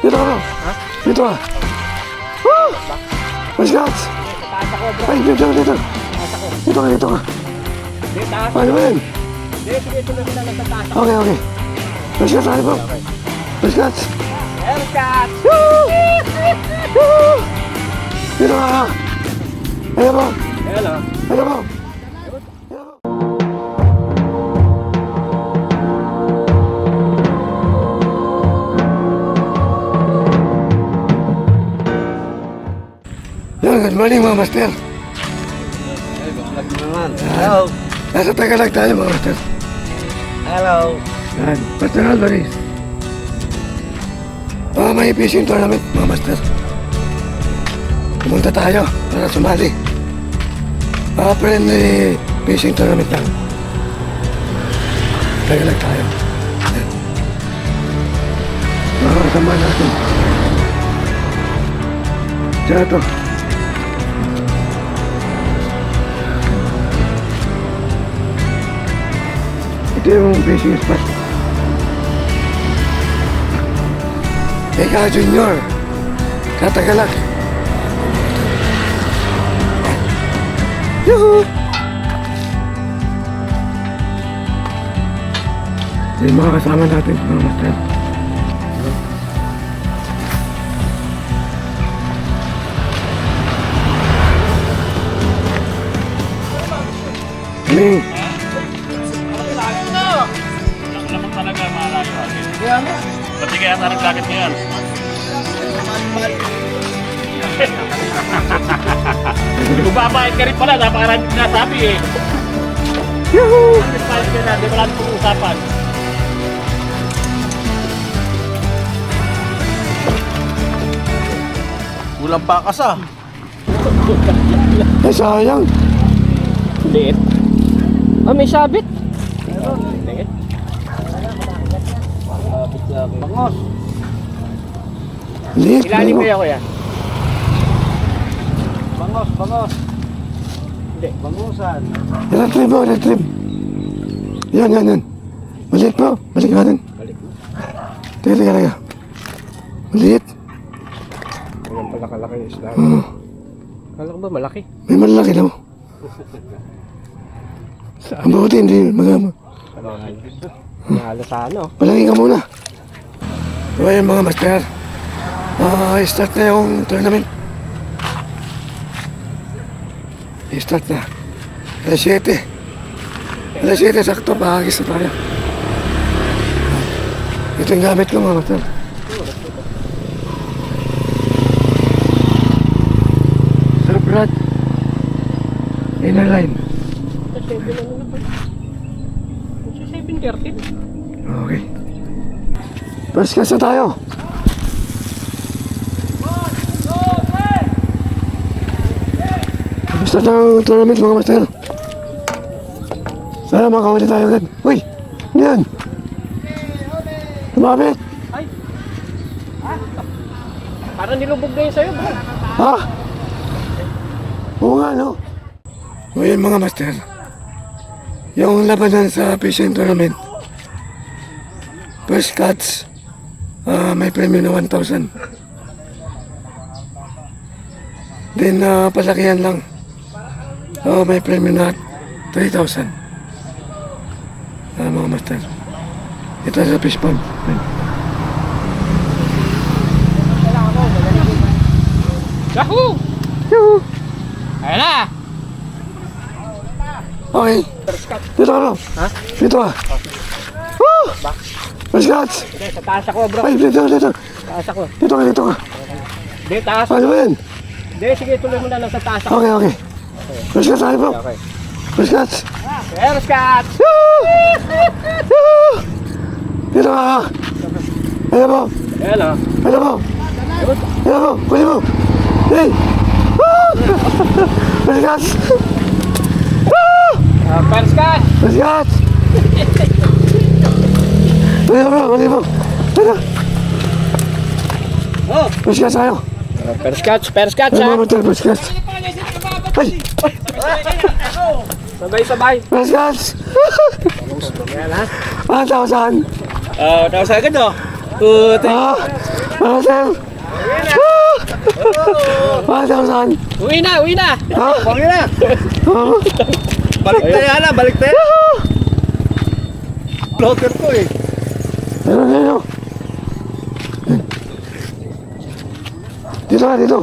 Dito ka bro. Ha? Dito ka. Woo! Maskats! Taas ako, bro. Ay, dito. Taas ako. Dito ka. Hindi, taas. Paano ba yan? Hindi, sige, tuloy mo na lang sa taas ako. Okay. Maskats, ano bro? Maskats! Haircut! Dito ka. Ayan bro. Hello. Ayan bro. Good morning mga master. Hey, vlog mo naman. Hello. Nasa Tagalog tayo mga master. Hello. Yan, Master Alvarez. May fishing tournament mga master. Pumunta tayo para sumali. Friendly fishing tournament lang. Tagalog tayo. Yan. Makakasama natin. Diyan ito. Ito yung fishing spot. Eka Junior, Katagalak. Yuhu! Yung mga kasama natin, mga master. Ming. Naman talaga malayo akin. Pati kaya tarang dagat ngayon. Kung babayad ka rin pala, napakaraming sinasabi eh. Yuhu! Bakit ka na, di ba lang usapan? Kulang pa kasa. Sayang. Liit. May sabit. Liit. Bangos. Liit. Ilalim mo. kaya kuya? Bangos. Hindi, bangusan. Ilan trip mo, ilan trip. Yan. Maliit po, balik natin. Balik mo. Teka. Maliit. Ganyan pala kalaki yung isda. Kala ko ba malaki? May malaki daw. Ang buti, hindi magama. Nalo sa ano? Palangin ka muna. So ayun mga master. Start na yung tournament. Start na. Alas 7. Alas 7 sakto, bahagis na tayo. Ito yung gamit ko mga master. Sir Brad. Inner line. 7:30. Okay. First class na tayo. Basta ng tournament mga master. Sana makawali tayo agad. Uy! Ano yan? Lumapit! Parang nilubog na yun sa'yo, bro. Ha? Oo nga, no? O yun mga master. Yung labanan sa fishing tournament. First catch. May premyo na 1,000. Then palakihan lang. May premyo na 3,000. Mga master. Ito sa fish pond. Yahoo! Yuhu! Ayun na! Okay. Dito ka bro. Ha? Dito ka. Woo! First catch. Hindi, sa taas ako, bro. Ay, dito. Taas ako. Dito ka. Hindi, taas. Ano ba yan? Hindi, sige, tuloy mo na lang sa taas ako. Okay. First catch tayo bro. Okay. First catch. Haircut! Dito ka. Ayan po. Hello. Kunin mo. Hey. First catch. First cut! First catch. Kunin mo. Oh! First catch tayo. First catch, First catch. Ay. Sabay-sabay. First catch. Yan ha? 1,000. Tapos agad oh. Puti. Ah! Master! Master, saan? Uwi na, uwi na. Ha? Uwi na. Ah! Balik tayo, Ana, balik tayo. Floater ko eh. Ayun. Dito ka, dito.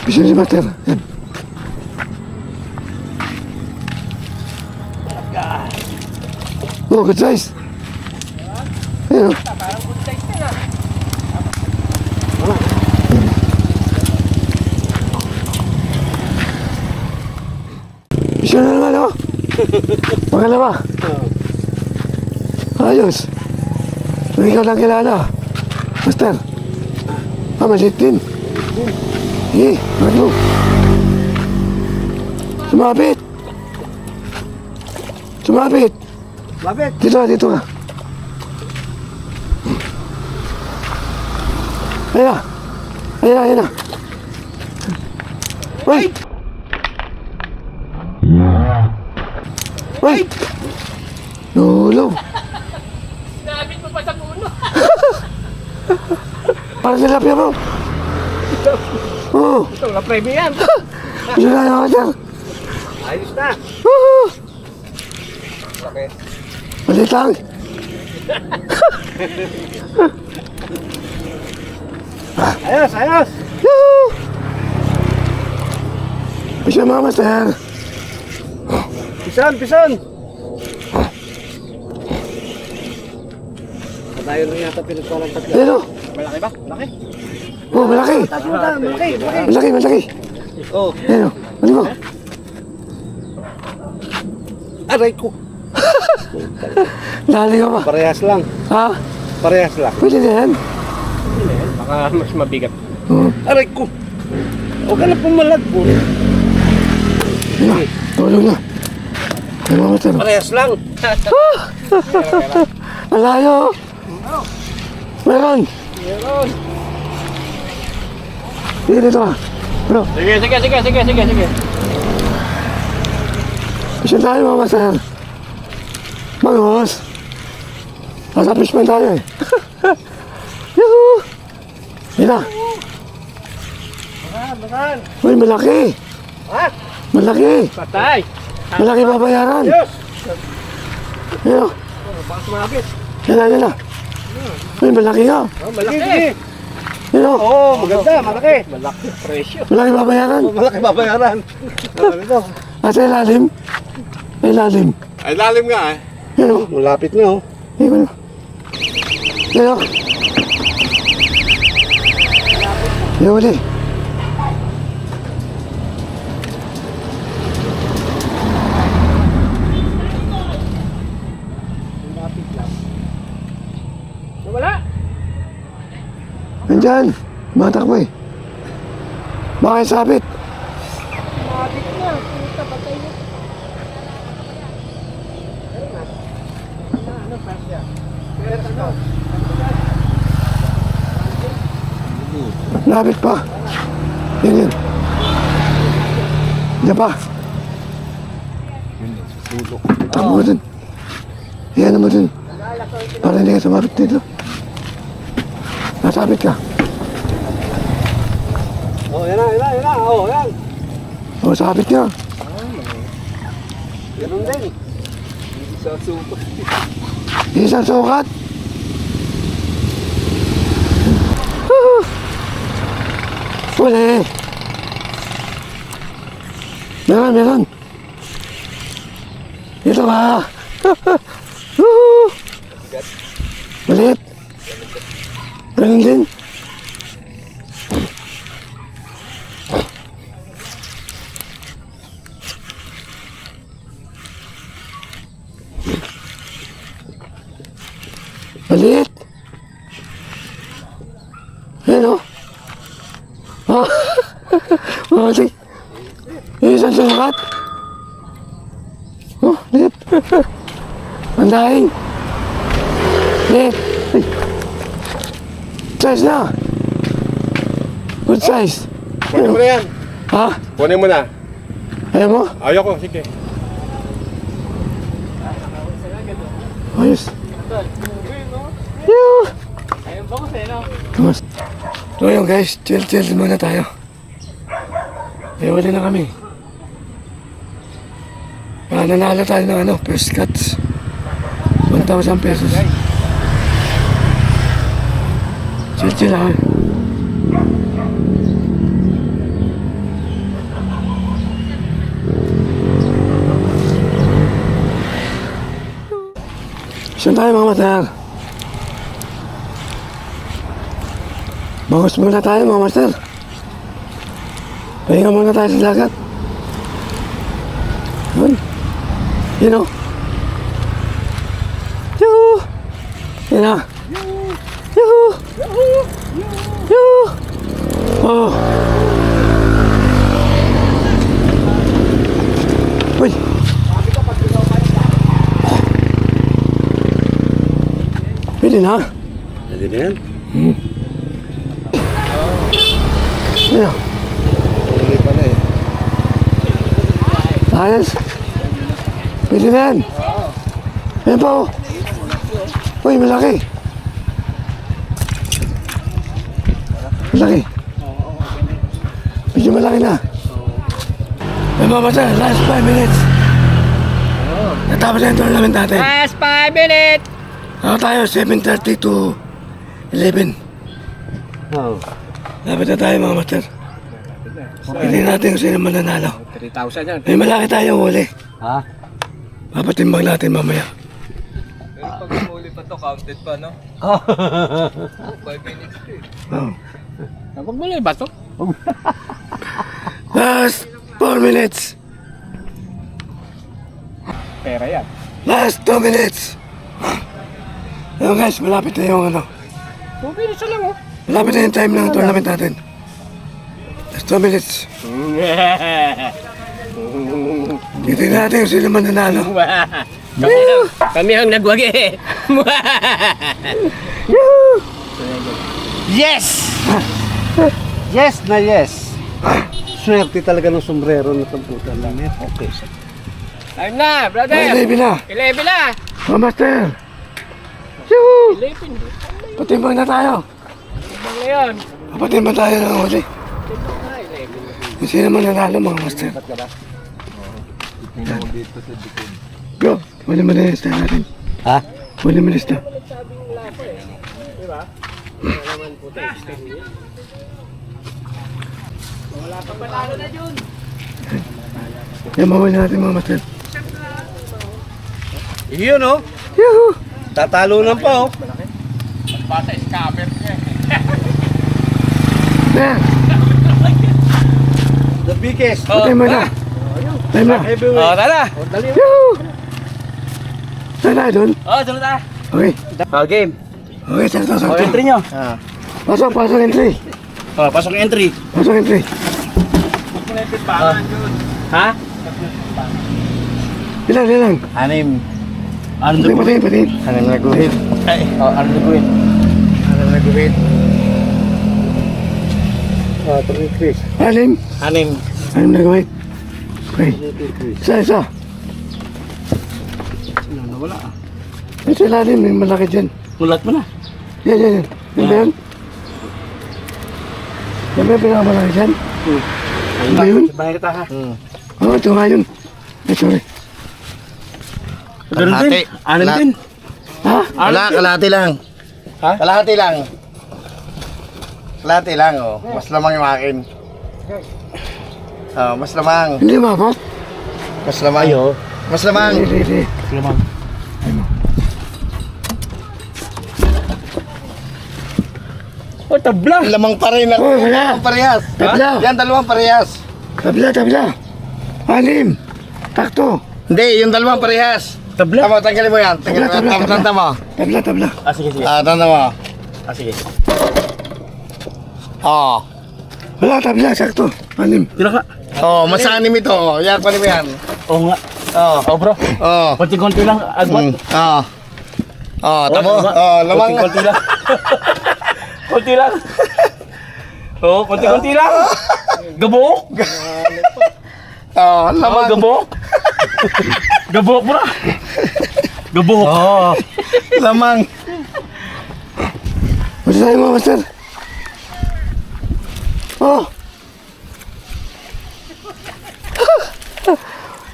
Bisa si Master. Yan. Oh, good size. Ayun. Bisa na naman, oh. Pangalawa. Ayos. Hindi ka lang kilala. Master. Ah, maliit din. Sige, ano? Sumabit. Sumabit. Lapit. Dito ka. Ayan na. Uy! Uy! Lolo. Sinabit mo pa sa puno. Parang nilapya mo. Oo. Ito, na-premi yan. Bisa na naman dyan. Ayos na. Okay. Malit lang. Ayos, ayos. Yoo! Bisa mga master. Pison. Tayo rin yata pinagpalang tatlo. Ayun o. Malaki ba? Malaki? Oh, malaki. Taas mo tayo, malaki. Malaki. Oh. Ayun o. Ano mo? Aray ko. Dali ka pa. Parehas lang. Ha? Parehas lang. Pwede na yan. Baka mas mabigat. Oo. Aray ko. Huwag ka na pumalag po. Ayun. Tulog na. Ayun mga master. Parehas lang. Malayo. Meron. Meron. Dito ka. Bro. Sige. Bisa tayo mga master. Magos. Nasa fishman tayo eh. Yuhu. Dito. Bakan. Uy, malaki. Ha? Malaki. Patay. Malaki babayaran. Ayos. Ayun. Baka sumabit. Yan na. Uy, malaki nga. Oh, malaki. Ayun o. Oo, maganda, malaki. Malaki presyo. Malaki babayaran. Malaki babayaran. Ito. At sa ilalim. Ilalim. Ay, lalim nga eh. Ayun o. Malapit na oh. Ayun o. Ayun o. Ayun ulit. Wala. Nandyan. Matakbo eh. Baka sabit. Malapit na. Puta, patay na. Lapit pa. Yan. Diyan pa. Tama mo dun. Yan mo dun. Para hindi ka sumabit dito. Nasabit ka. Oh, yan na. Oh, yan. O, sabit ka. Ganun din. Isa suko. Isang sukat. Uli. Meron. Dito ka. Malit. Ganun din. Malit. Ayan o. Oh. Malit. Isang sukat. Oh, lit. Ang daing. Lit. Ay. Size na. Good size. Kunin mo na yan. Ha? Kunin mo na. Ayaw mo? Ayoko, sige. Ayos. Tumas. So yun guys, chill muna tayo. May wala na kami. Nanalo tayo ng first cuts. 1,000 pesos. Chill lang. Saan tayo mga master? Bangus muna tayo mga master. Pahinga muna tayo sa dagat. Yun. Yun o. Yuhu! Yun o. Yuhu! Yuhu! Oh! Uy! Pwede na. Pwede na yan. Yun o. Pwede pala eh. Ayos. Pwede na yan. Ayan pa o. Uy, malaki. Malaki. Medyo malaki na. Ay mga bata, last 5 minutes. Natapos na yung tournament natin. Last 5 minutes! Ako tayo, 7:30 to 11. Oo. Dapat na tayo mga master. Hindi natin kung sino mananalo. 3,000 yan. May malaki tayong huli. Ha? Papatimbang natin mamaya. Pag huli pa to, counted pa, no? 5 minutes to eh. Oh. Napagmuli ba to? Last 4 minutes. Pera yan. Last 2 minutes. Ayun guys, malapit na yung 2 minutes lang oh. malapit na yung time ng tournament natin. Last 2 minutes. Titignan natin kung sino mananalo. Kami ang nagwagi. Yes! Yes na yes. Swerte talaga ng sombrero na tamputan lang. Okay. Time na, Ay, brother! 11 na. 11 na! Mga master. Yuhu! 11. Patimbang na tayo. Bang na yun. Patimbang tayo ng huli. Kung sino mananalo mga master. Go, huli mo na yung lista natin. Ha? Huli mo lista. Wala pa panalo na yun. Yan, mawala natin mga master. Yun oh. Yuhu! Tatalunan pa oh. Bata scammer niya. Yan, The biggest. patay mo na. Time na. Oh, tara! Yuhu! Saan tayo dun? Oh, sunod na! Okay. Oh, game. Okay, sakto. nyo. Pasok entry. Oh, pasok yung entry. Pasok entry. Ha? Ilan. Anim. Ano Patin. Anong naguhit? Ay, oh, ano nagawin? Anong naguhit? Ah, 3 Chris. Anim. Anim. Anim na gawin. Okay. Isa. Nawala ah. Ito ilalim, may malaki dyan. Mulat mo na. Yan. Yan ba yun? Yan ba yung pinakamalaki dyan? Yan ba yun? Bahay kita ha. Oo, ito nga yun. Ay, sorry. Ganun din. Anim din. Ha? Kalahati lang. Ha? Kalahati lang. Kalahati lang oh. Mas lamang yung akin. Oh, mas lamang. Hindi ba ako? Mas lamang. Ayo. Mas lamang. Hindi. Lamang. Oh, tabla. Lamang pa rin ako. Oh, wala. Parehas. Tabla. Yan, dalawang parehas. Tabla. Anim. Takto. Hindi, yung dalawang parehas. Tabla. Tama, tanggalin mo yan. Tanggalin mo. Tabla. Tama. Tabla. Ah, sige. Ah, tanda mo. Ah, sige. Oo. Wala, tabla. Sakto. Anim. Tira ka. Oh, masanim ito. Yan, paano mo yan? Oo nga. Oo. Oh, bro. Oo. Konti-konti lang. Agwat. Oo. Oo, tamo. Oo, lamang. Konti-konti lang. Konti lang. Oo, konti-konti lang. Gabok. Oo, lamang. Gabok. Gabok, bro. Gabok. Oo. Lamang. Pwede tayo mga master. Oh!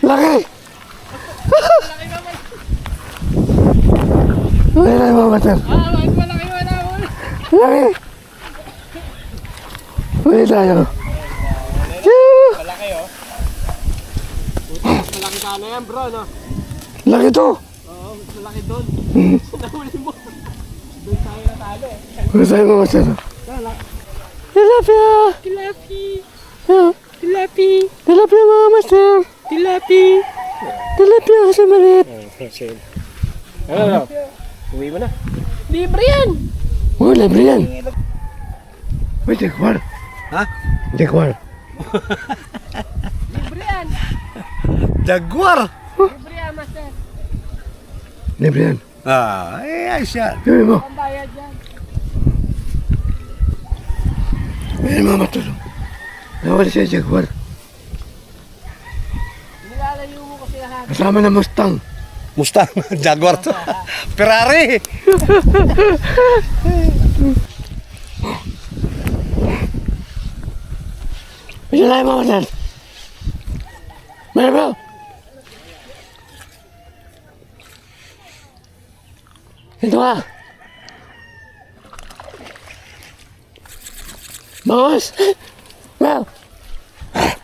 Laki! Pwede tayo mga master. Laki! Pwede tayo. Malaki oh. Malaki sana yan bro, no? Laki to! Oo, mas malaki doon. Nahuli mo. Doon tayo natalo eh. Pwede tayo mga master. Tilapia! Tilapi! Yeah. Tilapi! Tilapia mga master! Tilapi! Tilapia kasi maliit. Ano? Uwi mo na. Libre yan! Oh, libre yan. Uy, Jaguar. Ha? Jaguar. Libre yan! Jaguar! Libre yan, master. Libre yan. Ah, ayos yan. Gawin mo. Pambayad yan. Ayan mga master. Nawala siya Jaguar. Nilalayo mo kasi lahat. Kasama na Mustang. Mustang, Jaguar to. Ferrari! Bisa tayo mga master. Meron bro. Ito ka. Bawas. Bro. Ah.